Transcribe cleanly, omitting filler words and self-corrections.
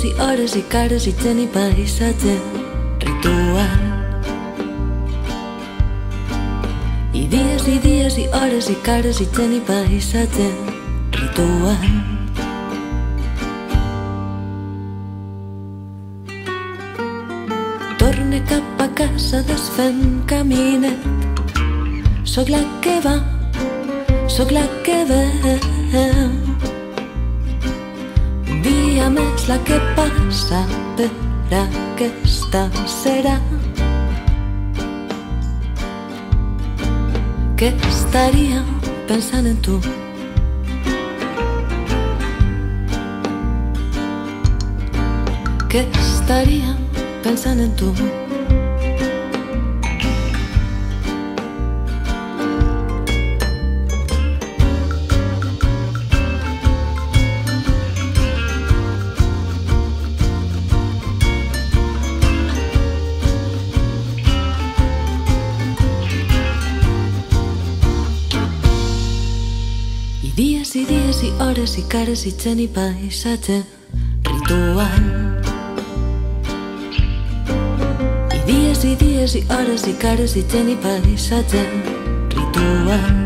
dies i hores i cares i gent i paisatge ritual. I dies i hores i cares i gent i paisatge ritual. Torne cap a casa desfent caminet. Soc la que va, soc la que ve. Un dia més la que passa per aquesta serà. Que estaria pensant en tu. Que estaria pensant en tu. I dies i hores i cares i gent i paisatge ritual. I dies i hores i cares i gent i paisatge ritual.